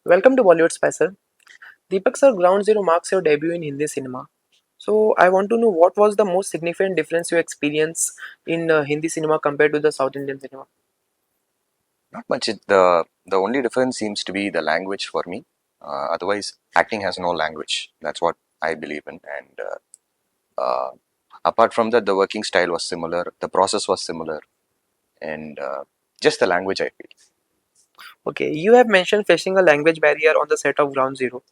Welcome to Bollywood Spicer. Deepak sir, Ground Zero marks your debut in Hindi cinema. So I want to know what was the most significant difference you experienced in Hindi cinema compared to the South Indian cinema. Not much. The only difference seems to be the language for me. Otherwise, acting has no language. That's what I believe in. And apart from that, the working style was similar. The process was similar, and just the language, I feel. Okay, you have mentioned facing a language barrier on the set of Ground Zero.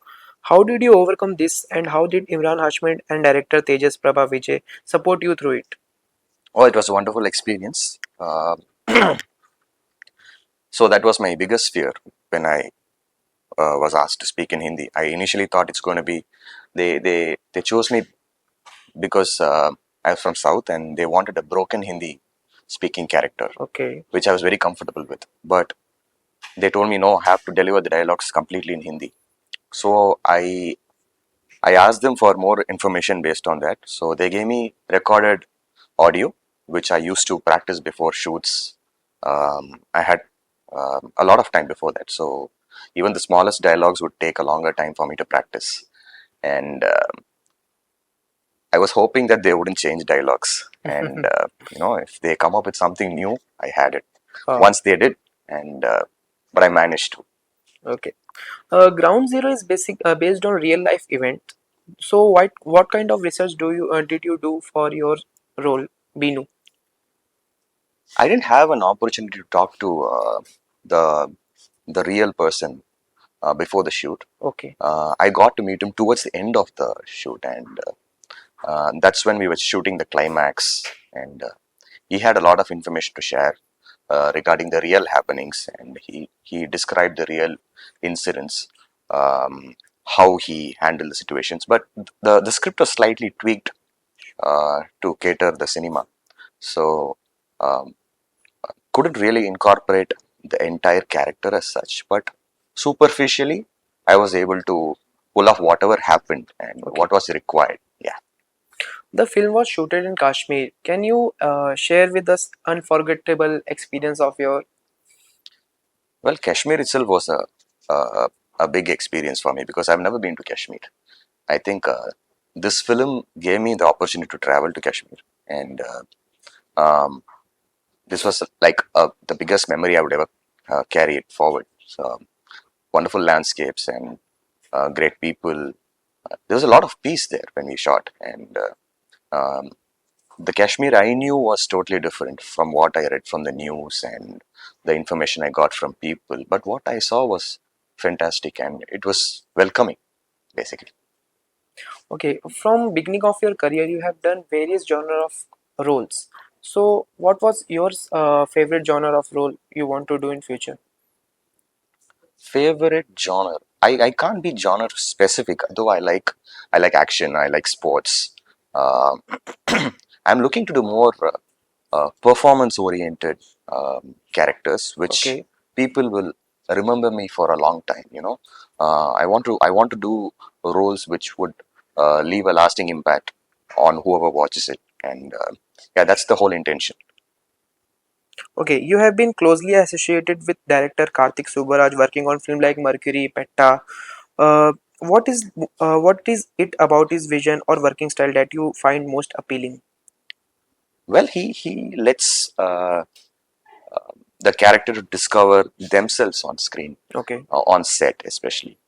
How did you overcome this, and how did Imran Hashmi and director Tejas Prabha Vijay support you through it? Oh, it was a wonderful experience. So that was my biggest fear when I was asked to speak in Hindi. I initially thought it's going to be they chose me because I was from South and they wanted a broken Hindi speaking character, Okay, which I was very comfortable with. But they told me no, I have to deliver the dialogues completely in Hindi. So I asked them for more information based on that. So they gave me recorded audio, which I used to practice before shoots. I had a lot of time before that, so even the smallest dialogues would take a longer time for me to practice. And I was hoping that they wouldn't change dialogues, and if they come up with something new, I had it. wow, Once they did, and but I managed to. okay. Ground Zero is based on real life event. So what kind of research did you do for your role, Binu? I didn't have an opportunity to talk to the the real person before the shoot. Okay, I got to meet him towards the end of the shoot, and that's when we were shooting the climax. And he had a lot of information to share regarding the real happenings, and he described the real incidents, how he handled the situations. But the script was slightly tweaked to cater the cinema, so um, couldn't really incorporate the entire character as such. But superficially, I was able to pull off whatever happened and okay. what was required. Yeah. The film was shooted in Kashmir. Can you share with us unforgettable experience of your? Well, Kashmir itself was a, a big experience for me because I've never been to Kashmir. I think this film gave me the opportunity to travel to Kashmir, and um, this was like the biggest memory I would ever carry it forward. So wonderful landscapes and great people. There was a lot of peace there when we shot, and the Kashmir I knew was totally different from what I read from the news and the information I got from people. But what I saw was fantastic, and it was welcoming, basically. Okay, from beginning of your career, you have done various genre of roles. So, what was your favorite genre of role you want to do in future? Favorite genre? I can't be genre specific, though I like action, I like sports. Um I'm looking to do more performance oriented characters, which Okay, people will remember me for a long time. I want to do roles which would leave a lasting impact on whoever watches it, and yeah, that's the whole intention. okay. You have been closely associated with director Karthik Subrahmanyam, working on film like Mercury, Petta. Uh, what is it about his vision or working style that you find most appealing? Well, he lets the character to discover themselves on screen, Okay. on set especially.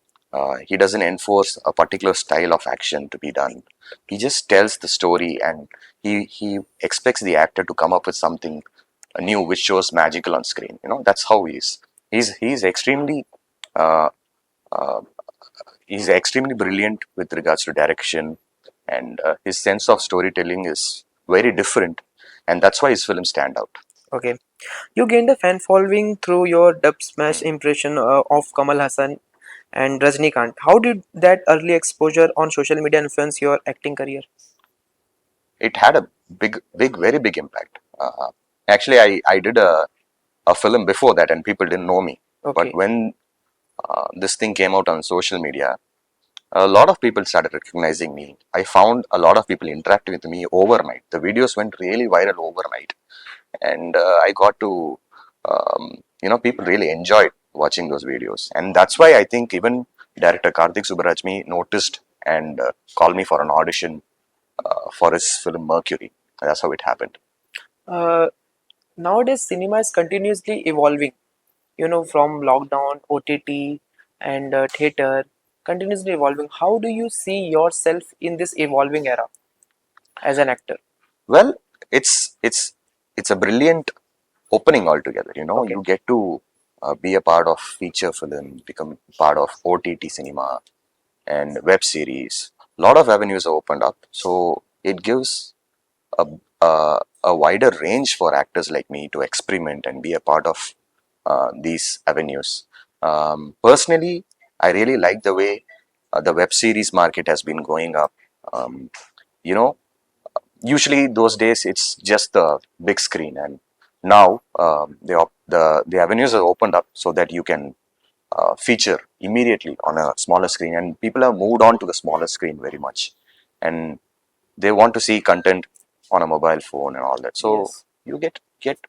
He doesn't enforce a particular style of action to be done. He just tells the story, and he expects the actor to come up with something new which shows magical on screen. That's how he is. He's extremely uh, uh, he's extremely brilliant with regards to direction, and his sense of storytelling is very different, and that's why his films stand out. Okay. You gained a fan following through your dub smash impression of Kamal Haasan and Rajnikanth. How did that early exposure on social media influence your acting career? It had a very big impact. Actually, I did a film before that, and people didn't know me. But Okay. when this thing came out on social media, a lot of people started recognizing me. I found a lot of people interacting with me overnight. The videos went really viral overnight, and I got to, people really enjoyed watching those videos, and that's why I think even director Karthik Subrahmanyam noticed and called me for an audition for his film Mercury. That's how it happened. Uh, Nowadays, cinema is continuously evolving. From lockdown, OTT, and theater, continuously evolving. How do you see yourself in this evolving era as an actor? Well, it's a brilliant opening altogether. Okay. You get to be a part of feature film, become part of OTT cinema and web series. A lot of avenues are opened up, so it gives a, a wider range for actors like me to experiment and be a part of these avenues. Personally, I really like the way the web series market has been going up. Um, you know, Usually those days it's just the big screen, and now the avenues are opened up so that you can feature immediately on a smaller screen, and people have moved on to the smaller screen very much, and they want to see content on a mobile phone and all that. So Yes. you get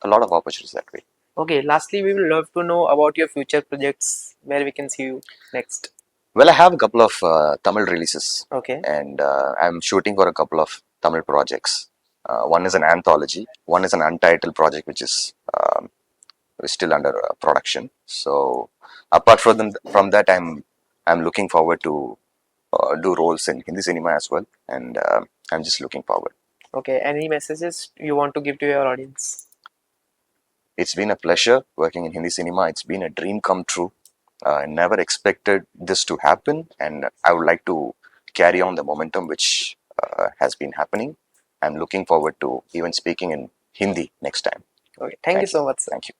a lot of opportunities that way. Okay. Lastly, we will love to know about your future projects where we can see you next. Well, I have a couple of Tamil releases, Okay. and I'm shooting for a couple of Tamil projects. One is an anthology, one is an untitled project, which is still under production. So, apart from that, I'm looking forward to do roles in Hindi cinema as well, and I'm just looking forward. Okay. Any messages you want to give to your audience? It's been a pleasure working in Hindi cinema. It's been a dream come true. I never expected this to happen, and I would like to carry on the momentum which has been happening. I'm looking forward to even speaking in Hindi next time. Okay. Thank you Thank you. so much, sir. Thank you.